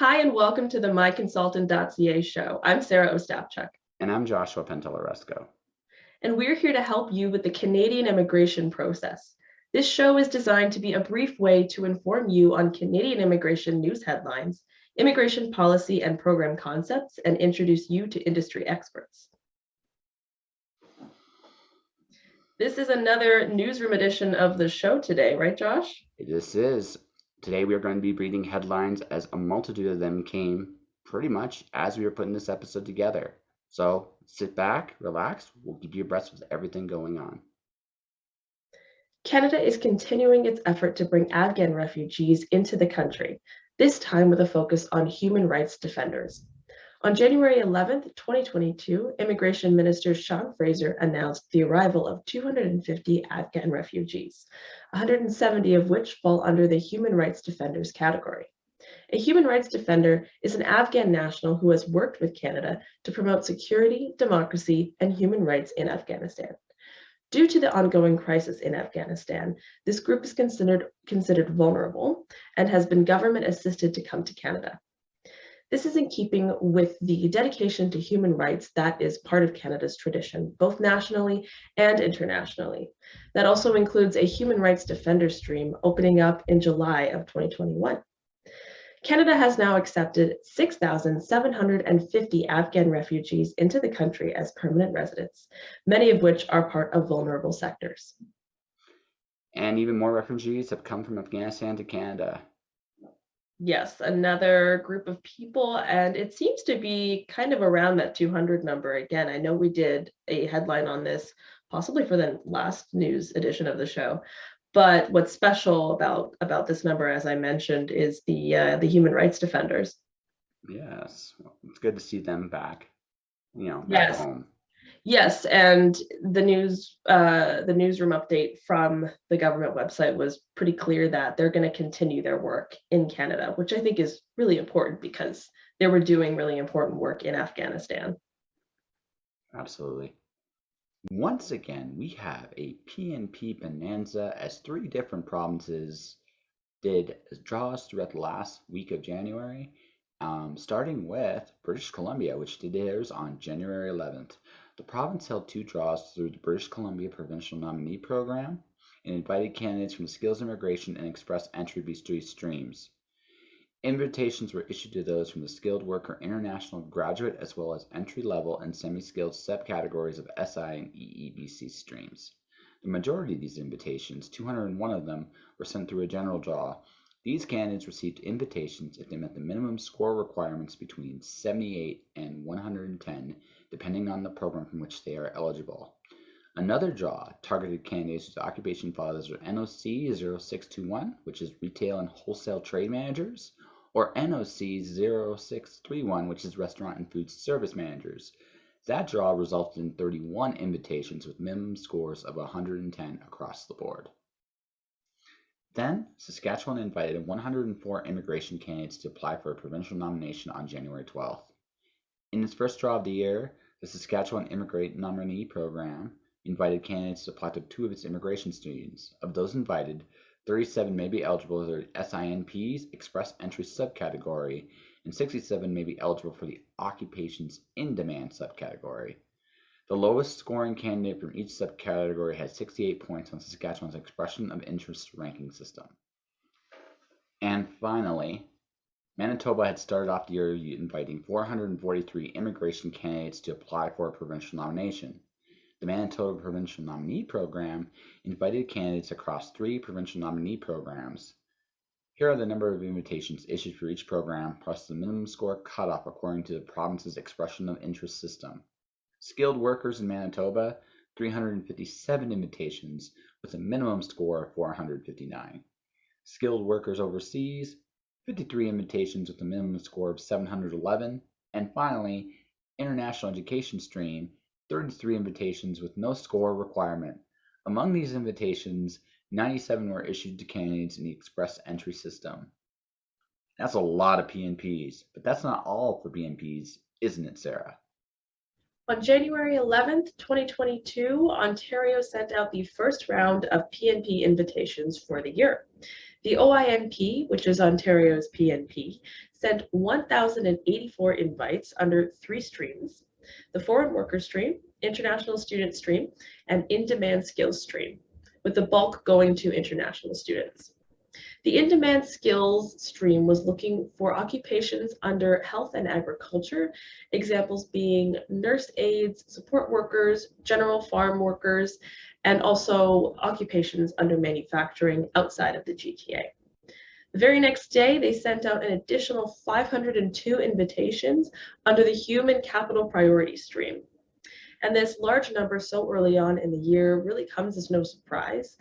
Hi, and welcome to the MyConsultant.ca show. I'm Sarah Ostapchuk, And I'm Joshua Pantellaresco. and we're here to help you with the Canadian immigration process. This show is designed to be a brief way to inform you on Canadian immigration news headlines, immigration policy and program concepts, and introduce you to industry experts. This is another newsroom edition of the show today, right, Josh? This is. Today we are going to be reading headlines as a multitude of them came pretty much as we were putting this episode together. So sit back, relax, we'll keep you abreast with everything going on. Canada is continuing its effort to bring Afghan refugees into the country, this time with a focus on human rights defenders. On January 11th, 2022, Immigration Minister Sean Fraser announced the arrival of 250 Afghan refugees, 170 of which fall under the human rights defenders category. A human rights defender is an Afghan national who has worked with Canada to promote security, democracy, and human rights in Afghanistan. Due to the ongoing crisis in Afghanistan, this group is considered vulnerable and has been government assisted to come to Canada. This is in keeping with the dedication to human rights that is part of Canada's tradition, both nationally and internationally. That also includes a human rights defender stream opening up in July of 2021. Canada has now accepted 6,750 Afghan refugees into the country as permanent residents, many of which are part of vulnerable sectors. And even more refugees have come from Afghanistan to Canada. Yes, another group of people, and it seems to be kind of around that 200 number. Again, I know we did a headline on this possibly for the last news edition of the show, but what's special about this number, as I mentioned, is the human rights defenders. Yes, it's good to see them back, back Yes. home. Yes, and the newsroom update from the government website was pretty clear that they're going to continue their work in Canada, which I think is really important because they were doing really important work in Afghanistan. Absolutely. Once again, we have a PNP bonanza as 3 different provinces did draws throughout the last week of January, starting with British Columbia, which did theirs on January 11th. The province held 2 draws through the British Columbia Provincial Nominee Program and invited candidates from the Skills Immigration and Express Entry B3 streams. Invitations were issued to those from the Skilled Worker International Graduate as well as entry-level and semi-skilled subcategories of SI and EEBC streams. The majority of these invitations, 201 of them, were sent through a general draw. These candidates received invitations if they met the minimum score requirements between 78 and 110, depending on the program from which they are eligible. Another draw targeted candidates whose occupation files are NOC 0621, which is Retail and Wholesale Trade Managers, or NOC 0631, which is Restaurant and Food Service Managers. That draw resulted in 31 invitations with minimum scores of 110 across the board. Then, Saskatchewan invited 104 immigration candidates to apply for a provincial nomination on January 12th. In its first draw of the year, the Saskatchewan Immigrant Nominee Program invited candidates to apply to 2 of its immigration streams. Of those invited, 37 may be eligible for the SINP's Express Entry subcategory, and 67 may be eligible for the Occupations in Demand subcategory. The lowest scoring candidate from each subcategory had 68 points on Saskatchewan's Expression of Interest ranking system. And finally, Manitoba had started off the year inviting 443 immigration candidates to apply for a provincial nomination. The Manitoba Provincial Nominee Program invited candidates across 3 provincial nominee programs. Here are the number of invitations issued for each program, plus the minimum score cutoff according to the province's Expression of Interest system. Skilled workers in Manitoba, 357 invitations with a minimum score of 459. Skilled workers overseas, 53 invitations with a minimum score of 711. And finally, International Education Stream, 33 invitations with no score requirement. Among these invitations, 97 were issued to candidates in the Express Entry system. That's a lot of PNPs, but that's not all for PNPs, isn't it, Sarah? On January 11th, 2022, Ontario sent out the first round of PNP invitations for the year. The OINP, which is Ontario's PNP, sent 1,084 invites under three streams: the foreign worker stream, international student stream, and in-demand skills stream, with the bulk going to international students. The in-demand skills stream was looking for occupations under health and agriculture, examples being nurse aides, support workers, general farm workers, and also occupations under manufacturing outside of the GTA. The very next day, they sent out an additional 502 invitations under the human capital priority stream. And this large number so early on in the year really comes as no surprise,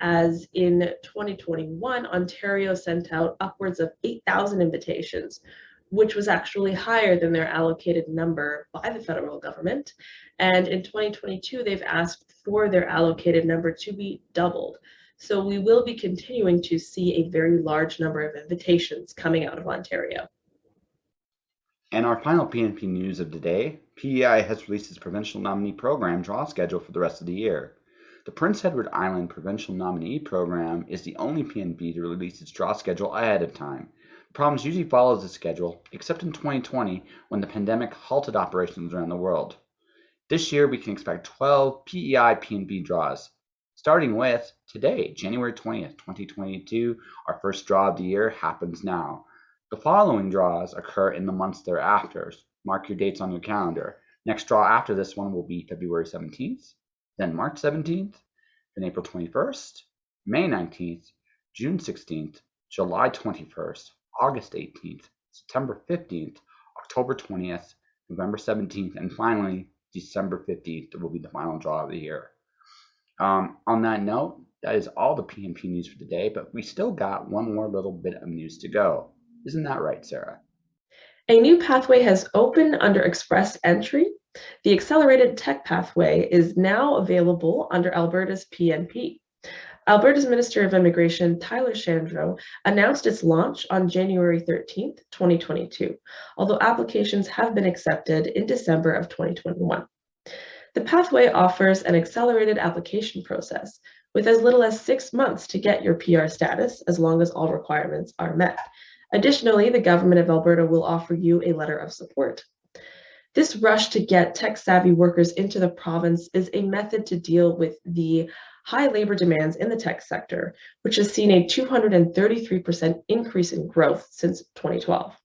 as in 2021, Ontario sent out upwards of 8,000 invitations, which was actually higher than their allocated number by the federal government. And in 2022, they've asked for their allocated number to be doubled. So we will be continuing to see a very large number of invitations coming out of Ontario. And our final PNP news of the day, PEI has released its provincial nominee program draw schedule for the rest of the year. The Prince Edward Island Provincial Nominee Program is the only PNP to release its draw schedule ahead of time. The province usually follows the schedule, except in 2020 when the pandemic halted operations around the world. This year we can expect 12 PEI PNP draws, starting with today, January 20th, 2022. Our first draw of the year happens now. The following draws occur in the months thereafter. Mark your dates on your calendar. Next draw after this one will be February 17th, then March 17th, then April 21st, May 19th, June 16th, July 21st, August 18th, September 15th, October 20th, November 17th, and finally December 15th will be the final draw of the year. On that note, that is all the PNP news for today, but we still got one more little bit of news to go. Isn't that right, Sarah? A new pathway has opened under Express Entry. The Accelerated Tech Pathway is now available under Alberta's PNP. Alberta's Minister of Immigration, Tyler Shandro, announced its launch on January 13th, 2022, although applications have been accepted in December of 2021. The pathway offers an accelerated application process with as little as 6 months to get your PR status, as long as all requirements are met. Additionally, the government of Alberta will offer you a letter of support. This rush to get tech-savvy workers into the province is a method to deal with the high labor demands in the tech sector, which has seen a 233% increase in growth since 2012.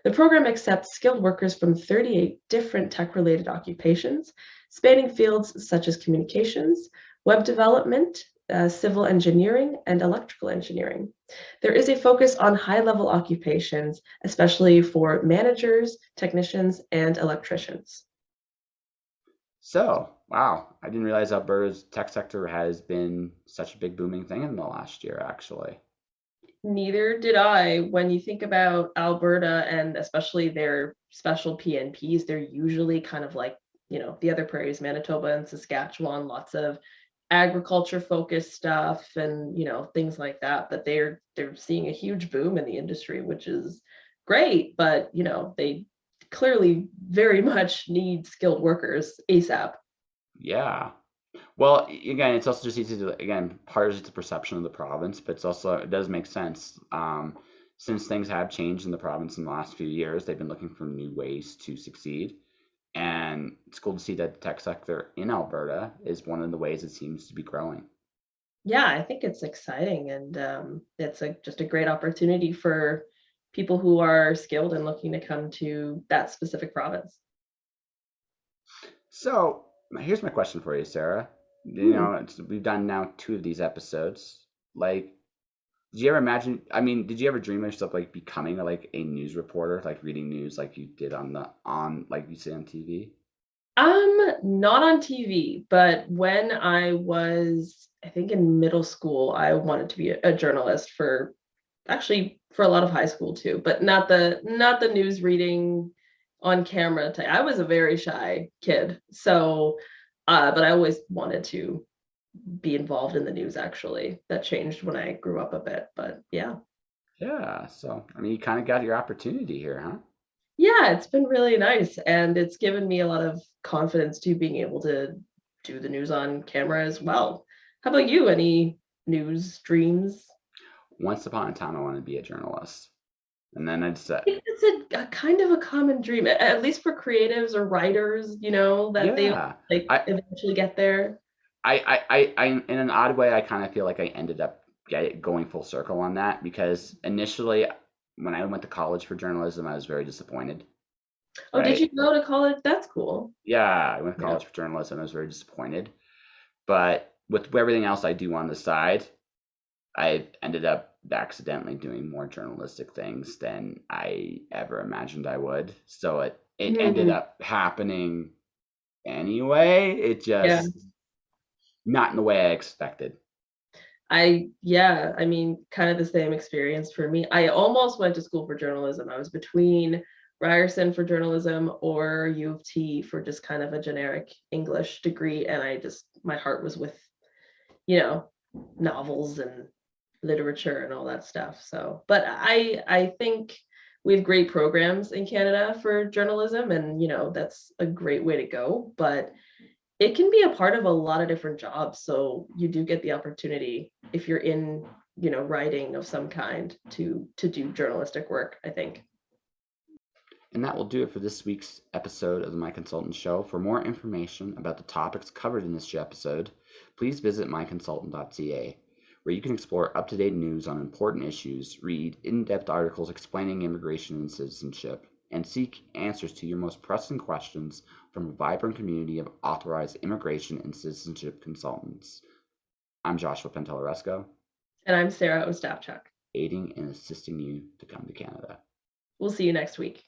The program accepts skilled workers from 38 different tech-related occupations, spanning fields such as communications, web development, civil engineering, and electrical engineering. There is a focus on high-level occupations, especially for managers, technicians, and electricians. So, wow, I didn't realize Alberta's tech sector has been such a big booming thing in the last year, actually. Neither did I. When you think about Alberta and especially their special PNPs, they're usually kind of like, the other prairies, Manitoba and Saskatchewan, lots of agriculture focused stuff and things like that, but they're seeing a huge boom in the industry, which is great, but they clearly very much need skilled workers ASAP. Yeah. Well, again, it's also just easy to, again, part of the perception of the province, but it's also, it does make sense. Since things have changed in the province in the last few years, they've been looking for new ways to succeed. And it's cool to see that the tech sector in Alberta is one of the ways it seems to be growing. Yeah, I think it's exciting, and it's just a great opportunity for people who are skilled and looking to come to that specific province. So here's my question for you, Sarah. Hmm. We've done now 2 of these episodes. Like, did you ever imagine, I mean, did you ever dream of yourself like becoming like a news reporter, like reading news like you did like you say on TV? Not on TV, but when I was, I think in middle school, I wanted to be a journalist for actually for a lot of high school too, but not the news reading on camera type. I was a very shy kid, so but I always wanted to be involved in the news actually. That changed when I grew up a bit, but yeah. Yeah, so I mean, you kind of got your opportunity here, huh? Yeah, it's been really nice, and it's given me a lot of confidence to being able to do the news on camera as well. How about you? Any news dreams? Once upon a time, I wanted to be a journalist, and then I said, I think it's a kind of a common dream, at least for creatives or writers, that they yeah, like I, eventually get there. in an odd way, I kind of feel like I ended up going full circle on that because initially, when I went to college for journalism, I was very disappointed. Oh, did Right? you go to college? That's cool. Yeah, I went to Yeah. college for journalism. I was very disappointed, but with everything else I do on the side, I ended up accidentally doing more journalistic things than I ever imagined I would. So it ended Mhm. up happening anyway. It Yeah. just not in the way I expected. Yeah, I mean, kind of the same experience for me. I almost went to school for journalism. I was between Ryerson for journalism or U of T for just kind of a generic English degree, and my heart was with, you know, novels and literature and all that stuff. So, but I think we have great programs in Canada for journalism, and that's a great way to go. But it can be a part of a lot of different jobs. So you do get the opportunity if you're in, writing of some kind to do journalistic work, I think. And that will do it for this week's episode of the My Consultant Show. For more information about the topics covered in this episode, please visit MyConsultant.ca, where you can explore up to date news on important issues, read in depth articles explaining immigration and citizenship, and seek answers to your most pressing questions from a vibrant community of authorized immigration and citizenship consultants. I'm Joshua Pantellaresco, And I'm Sarah Ostapchuk. aiding and assisting you to come to Canada. We'll see you next week.